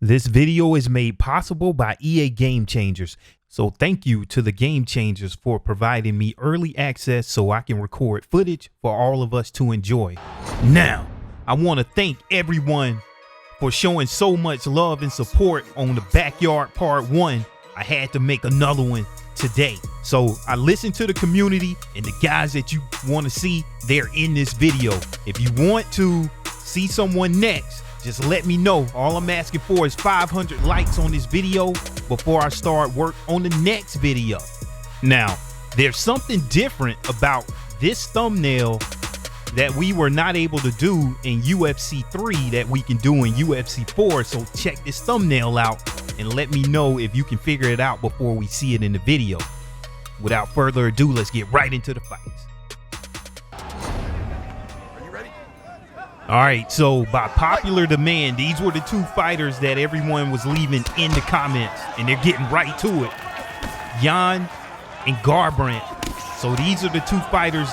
This video is made possible by EA Game Changers. So thank you to the Game Changers for providing me early access so I can record footage for all of us to enjoy. Now, I want to thank everyone for showing so much love and support on the Backyard Part 1. I had to make another one today. So I listened to the community, and the guys that you want to see, they're in this video. If you want to see someone next, just let me know. All I'm asking for is 500 likes on this video before I start work on the next video. Now, there's something different about this thumbnail that we were not able to do in UFC 3 that we can do in UFC 4. So check this thumbnail out and let me know if you can figure it out before we see it in the video. Without further ado, let's get right into the fights. All right, so by popular demand, these were the two fighters that everyone was leaving in the comments, and they're getting right to it. Jan and Garbrandt. So these are the two fighters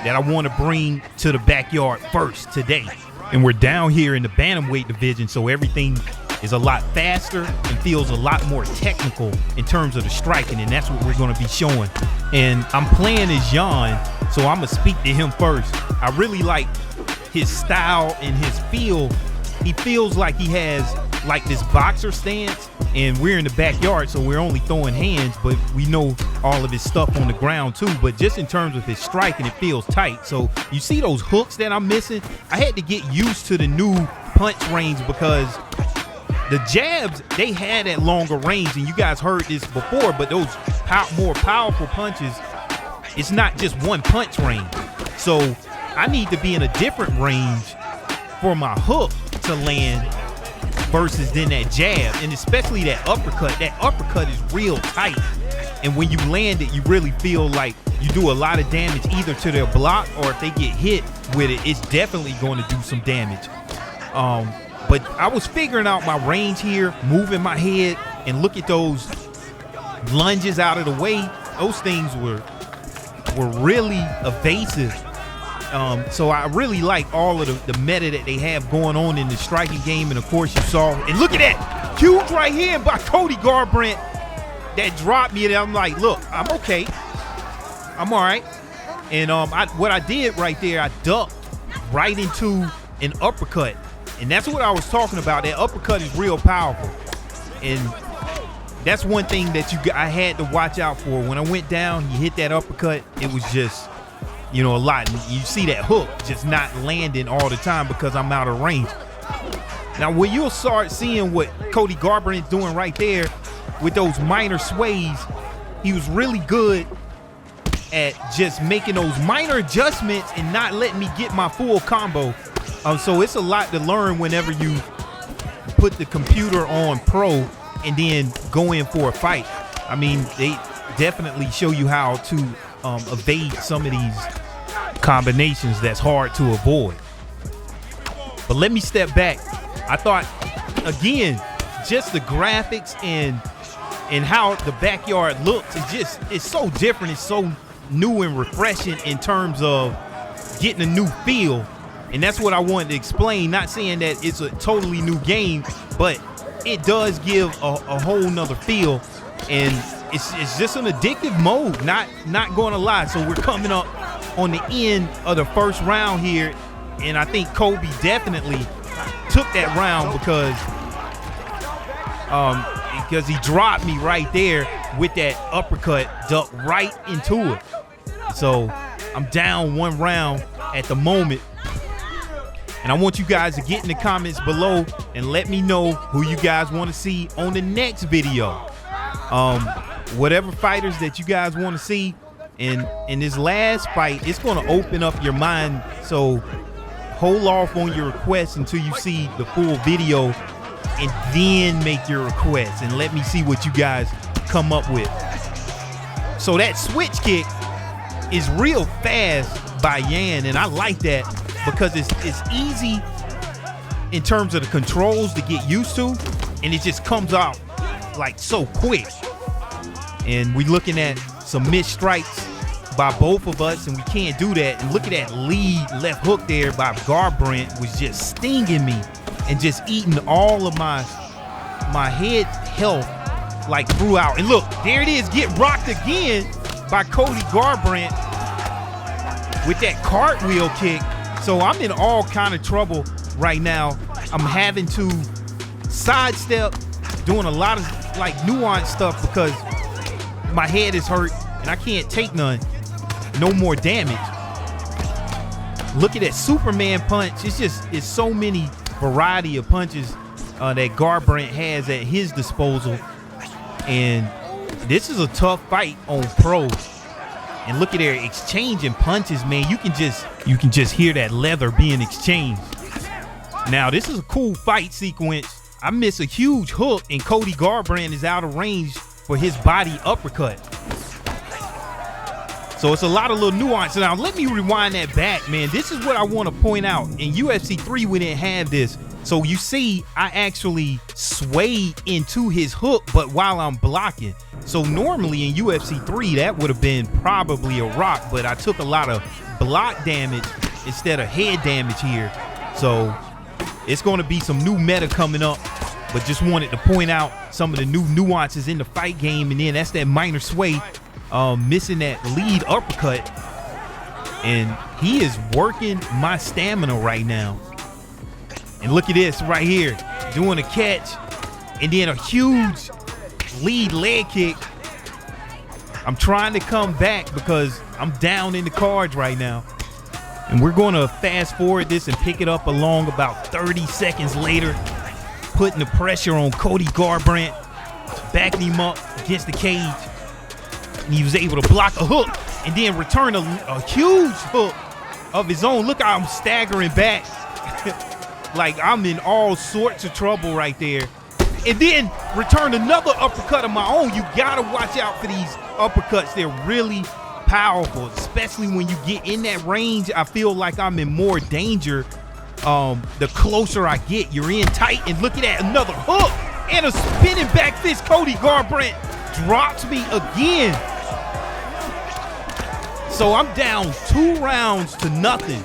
that I want to bring to the backyard first today. And we're down here in the bantamweight division, so everything is a lot faster and feels a lot more technical in terms of the striking, and that's what we're going to be showing. And I'm playing as Jan, so I'm going to speak to him first. I really like his style and his feel. He feels like he has like this boxer stance, and we're in the backyard, so we're only throwing hands, but we know all of his stuff on the ground too. But just in terms of his striking, it feels tight. So you see those hooks that I'm missing? I had to get used to the new punch range because the jabs, they had at longer range, and you guys heard this before, but those more powerful punches, it's not just one punch range. So I need to be in a different range for my hook to land versus then that jab, and especially that uppercut. That uppercut is real tight, and when you land it, you really feel like you do a lot of damage either to their block, or if they get hit with it, it's definitely going to do some damage. But I was figuring out my range here, moving my head, and look at those lunges out of the way. Those things were really evasive. So I really like all of the meta that they have going on in the striking game. And of course you saw, and look at that huge right hand by Cody Garbrandt that dropped me, and I'm like, look, I'm okay, I'm all right. And what I did right there, I ducked right into an uppercut, and that's what I was talking about. That uppercut is real powerful, and that's one thing that I had to watch out for. When I went down, he hit that uppercut, it was just, you know, a lot. And you see that hook just not landing all the time because I'm out of range. Now, when you'll start seeing what Cody Garbrandt is doing right there with those minor sways, he was really good at just making those minor adjustments and not letting me get my full combo. So it's a lot to learn whenever you put the computer on pro and then go in for a fight. I mean, they definitely show you how to evade some of these combinations that's hard to avoid. But let me step back. I thought, again, just the graphics and how the backyard looks, it's so different. It's so new and refreshing in terms of getting a new feel, and that's what I wanted to explain. Not saying that it's a totally new game, but it does give a whole nother feel, and it's just an addictive mode, not going to lie. So we're coming up on the end of the first round here, and I think Kobe definitely took that round because he dropped me right there with that uppercut, ducked right into it. So I'm down one round at the moment, and I want you guys to get in the comments below and let me know who you guys want to see on the next video. Whatever fighters that you guys want to see. And in this last fight, it's going to open up your mind, so hold off on your requests until you see the full video, and then make your requests and let me see what you guys come up with. So that switch kick is real fast by Jan, and I like that because it's easy in terms of the controls to get used to, and it just comes out like so quick. And we're looking at some missed strikes by both of us, and we can't do that. And look at that lead left hook there by Garbrandt, was just stinging me and just eating all of my my head health like throughout. And look, there it is, get rocked again by Cody Garbrandt with that cartwheel kick. So I'm in all kind of trouble right now. I'm having to sidestep, doing a lot of like nuanced stuff because my head is hurt and I can't take none. No more damage. Look at that Superman punch. It's so many variety of punches that Garbrandt has at his disposal. And this is a tough fight on pros. And look at their exchanging punches, man. You can just hear that leather being exchanged. Now, this is a cool fight sequence. I miss a huge hook, and Cody Garbrandt is out of range for his body uppercut. So it's a lot of little nuance. Now, let me rewind that back, man. This is what I want to point out. In UFC 3, we didn't have this. So you see, I actually swayed into his hook, but while I'm blocking. So normally in UFC 3, that would have been probably a rock, but I took a lot of block damage instead of head damage here. So it's going to be some new meta coming up, but just wanted to point out some of the new nuances in the fight game. And then that's that minor sway, missing that lead uppercut. And he is working my stamina right now. And look at this right here, doing a catch and then a huge lead leg kick. I'm trying to come back because I'm down in the cards right now. And we're going to fast forward this and pick it up along about 30 seconds later, putting the pressure on Cody Garbrandt, backing him up against the cage. And he was able to block a hook and then return a huge hook of his own. Look how I'm staggering back. Like I'm in all sorts of trouble right there. And then return another uppercut of my own. You gotta watch out for these uppercuts. They're really powerful, especially when you get in that range. I feel like I'm in more danger the closer I get. You're in tight, and look at that, another hook and a spinning back fist. Cody Garbrandt drops me again. So I'm down 2 rounds to nothing,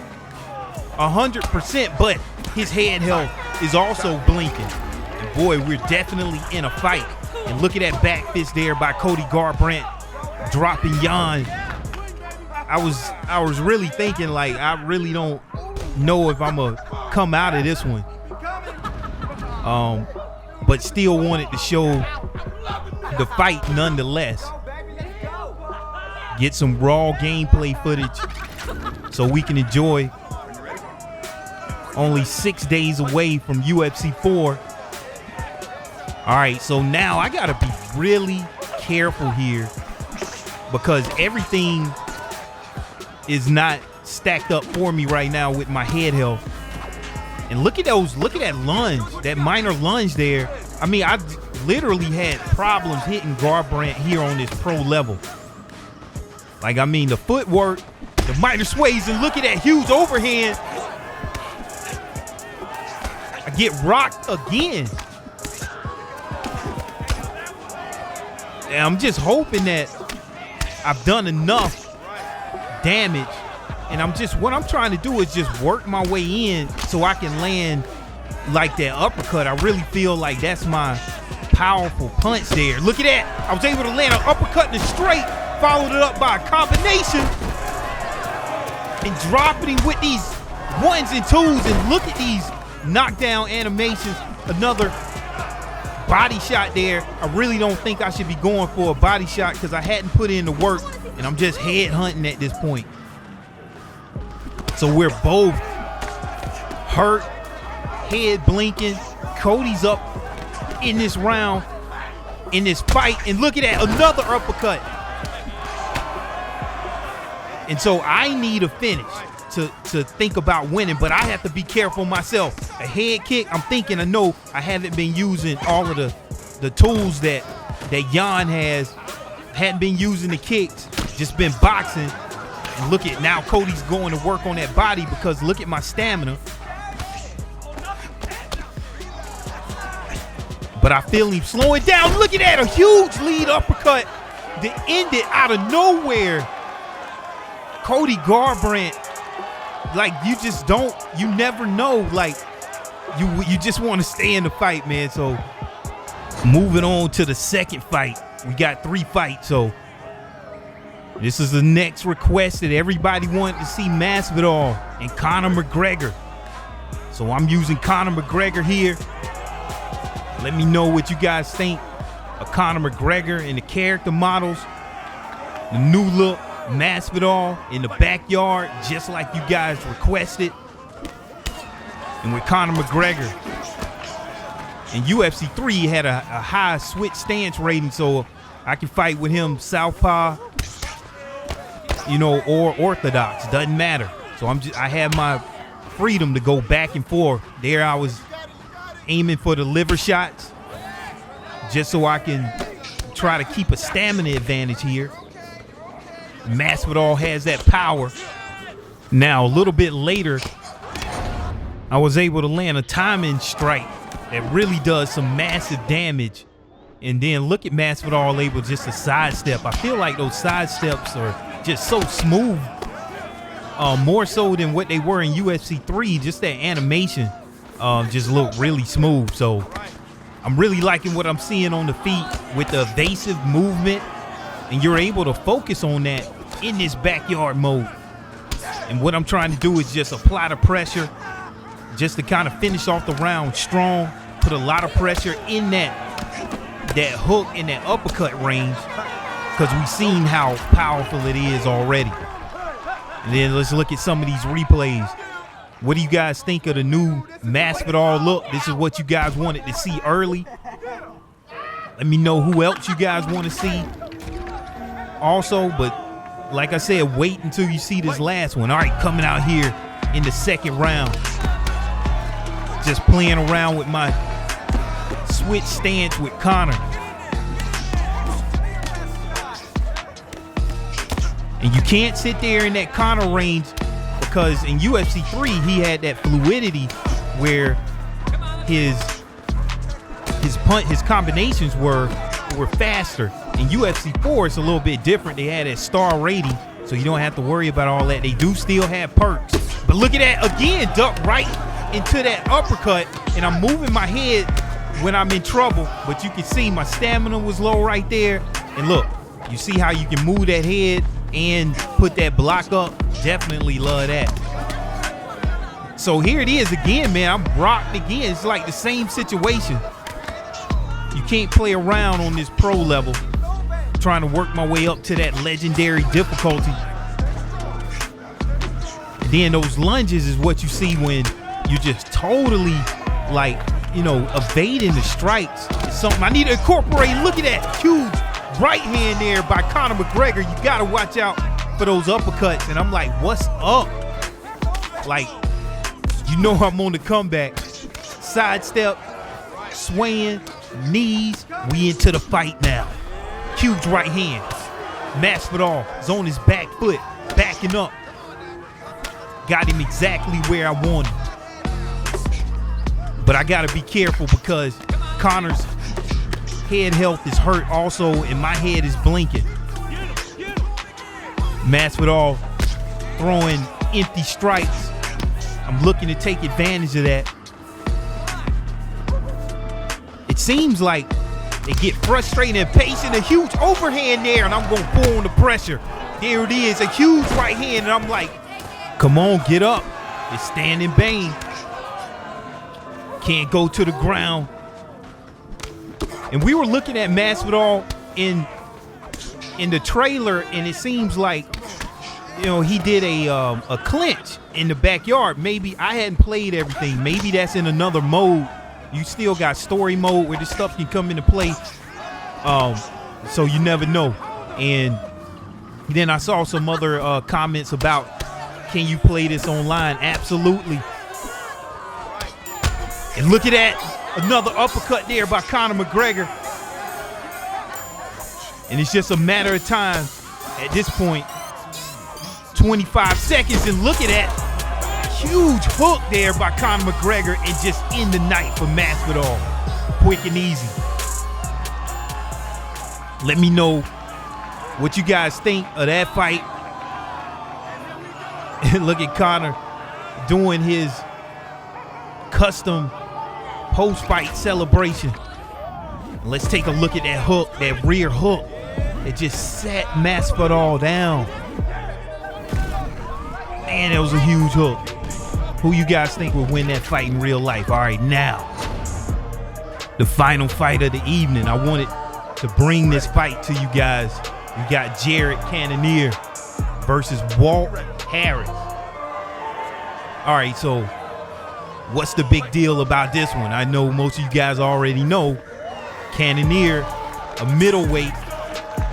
100%, but his head health is also blinking. And boy, we're definitely in a fight. And look at that back fist there by Cody Garbrandt, dropping Jan. I was really thinking, like, I really don't know if I'm gonna come out of this one. But still wanted to show the fight nonetheless. Get some raw gameplay footage so we can enjoy. Only 6 days away from UFC 4. All right, so now I gotta be really careful here because everything is not stacked up for me right now with my head health. And look at that lunge, that minor lunge there. I mean, I literally had problems hitting Garbrandt here on this pro level. Like, I mean, the footwork, the minor sways, and look at that huge overhand. I get rocked again. And I'm just hoping that I've done enough damage. And what I'm trying to do is just work my way in so I can land like that uppercut. I really feel like that's my powerful punch there. Look at that. I was able to land an uppercut in the straight, followed it up by a combination, and dropping him with these 1s and 2s. And look at these knockdown animations. Another body shot there. I really don't think I should be going for a body shot because I hadn't put in the work, and I'm just head hunting at this point. So we're both hurt, head blinking. Cody's up in this round, in this fight, and look at that, another uppercut. And so I need a finish to think about winning, but I have to be careful myself. A head kick, I'm thinking, I know I haven't been using all of the tools that Jan has. Hadn't been using the kicks, just been boxing. And look at now, Cody's going to work on that body because look at my stamina. But I feel him slowing down. Look at that, a huge lead uppercut that ended out of nowhere. Cody Garbrandt, like, you never know. Like, you just want to stay in the fight, man. So Moving on to the second fight. We got 3 fights, so this is the next request that everybody wanted to see, Masvidal and Conor McGregor. So I'm using Conor McGregor here. Let me know what you guys think of Conor McGregor and the character models. The new look, Masvidal in the backyard, just like you guys requested. And with Conor McGregor, in UFC 3, he had a high switch stance rating, so I can fight with him southpaw, you know, or orthodox, doesn't matter. So I have my freedom to go back and forth. There I was aiming for the liver shots, just so I can try to keep a stamina advantage here. Masvidal has that power. Now, a little bit later, I was able to land a timing strike that really does some massive damage. And then look at Masvidal able just to sidestep. I feel like those sidesteps are just so smooth, more so than what they were in UFC 3. Just that animation just looked really smooth. So I'm really liking what I'm seeing on the feet with the evasive movement, and you're able to focus on that in this backyard mode. And what I'm trying to do is just apply the pressure, just to kind of finish off the round strong, put a lot of pressure in that hook and that uppercut range, because we've seen how powerful it is already. And then let's look at some of these replays. What do you guys think of the new Masvidal look? This is what you guys wanted to see early. Let me know who else you guys want to see also, but like I said, wait until you see this last one. All right, coming out here in the second round, just playing around with my switch stance with Conor. And you can't sit there in that Conor range, because in UFC 3 he had that fluidity where his combinations were faster. In UFC 4 it's a little bit different. They had that star rating, so you don't have to worry about all that. They do still have perks. But look at that again, duck right into that uppercut, and I'm moving my head when I'm in trouble, but you can see my stamina was low right there. And look, you see how you can move that head and put that block up. Definitely love that. So here it is again, man. I'm rocked again. It's like the same situation. You can't play around on this pro level. Trying to work my way up to that legendary difficulty. And then those lunges is what you see when you just totally, like, you know, evading the strikes. It's something I need to incorporate. Look at that huge right hand there by Conor McGregor. You gotta watch out for those uppercuts. And I'm like, what's up? Like, you know I'm on the comeback. Sidestep, swaying, knees. We into the fight now. Huge right hand. Masvidal is on his back foot, backing up. Got him exactly where I want him. But I gotta be careful because Conor's head health is hurt also, and my head is blinking. Masvidal throwing empty strikes. I'm looking to take advantage of that. It seems like they get frustrated and impatient. A huge overhand there, and I'm gonna pull on the pressure. There it is, a huge right hand, and I'm like, come on, get up. It's standing Bane. Can't go to the ground. And we were looking at Masvidal in the trailer, and it seems like, you know, he did a clinch in the backyard. Maybe I hadn't played everything. Maybe that's in another mode. You still got story mode where this stuff can come into play. So you never know. And then I saw some other comments about, can you play this online? Absolutely. And look at that, another uppercut there by Conor McGregor. And it's just a matter of time at this point. 25 seconds, and look at that. Huge hook there by Conor McGregor, and just end the night for Masvidal. Quick and easy. Let me know what you guys think of that fight. And look at Conor doing his custom post-fight celebration. Let's take a look at that hook, that rear hook. It just set Masvidal down. Man, that was a huge hook. Who you guys think will win that fight in real life? All right, now, the final fight of the evening. I wanted to bring this fight to you guys. We got Jared Cannonier versus Walt Harris. All right, so what's the big deal about this one? I know most of you guys already know. Cannonier, a middleweight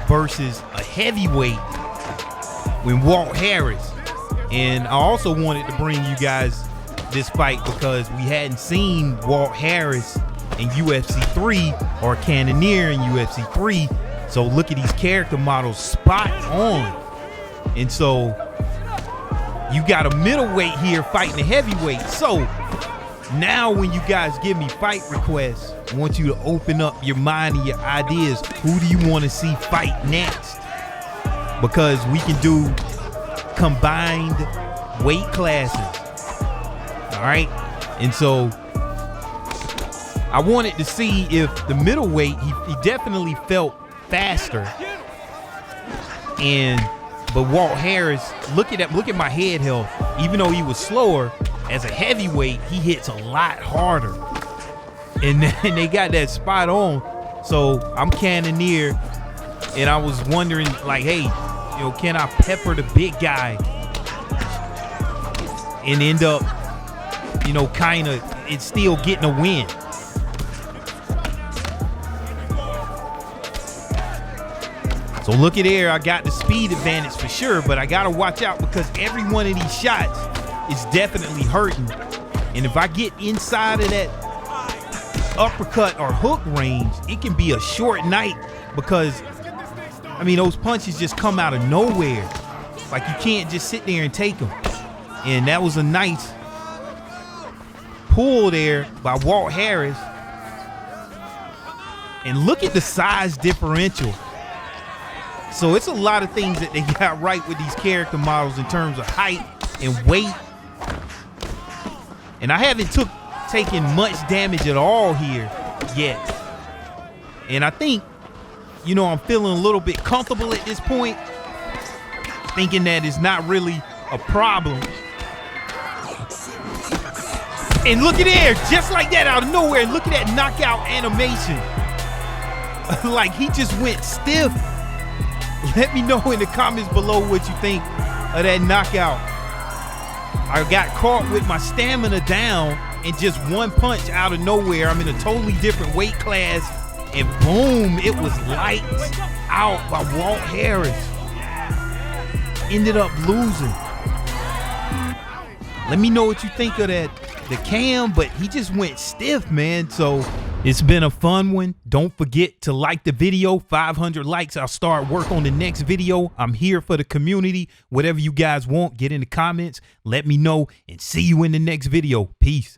versus a heavyweight with Walt Harris. And I also wanted to bring you guys this fight because we hadn't seen Walt Harris in UFC 3 or Cannonier in UFC 3. So look at these character models spot on. And so you got a middleweight here fighting a heavyweight. So now when you guys give me fight requests, I want you to open up your mind and your ideas. Who do you want to see fight next? Because we can do combined weight classes. All right. And so I wanted to see if the middleweight, he definitely felt faster. But Walt Harris, look at my head health. Even though he was slower, as a heavyweight, he hits a lot harder. And then they got that spot on. So I'm Cannonier, and I was wondering, like, hey, can I pepper the big guy and end up, kind of, it's still getting a win. So look at there, I got the speed advantage for sure, but I gotta watch out because every one of these shots is definitely hurting. And if I get inside of that uppercut or hook range, it can be a short night because, those punches just come out of nowhere. Like, you can't just sit there and take them. And that was a nice pull there by Walt Harris. And look at the size differential. So it's a lot of things that they got right with these character models in terms of height and weight. And I haven't taken much damage at all here yet. And I think, I'm feeling a little bit comfortable at this point, thinking that it's not really a problem. And look at there, just like that out of nowhere. And look at that knockout animation. Like, he just went stiff. Let me know in the comments below what you think of that knockout. I got caught with my stamina down and just one punch out of nowhere. I'm in a totally different weight class, and boom, it was lights out by Walt Harris. Ended up losing. Let me know what you think of the cam, but he just went stiff, man. So it's been a fun one. Don't forget to like the video. 500 likes, I'll start work on the next video. I'm here for the community. Whatever you guys want, get in the comments. Let me know, and see you in the next video. Peace.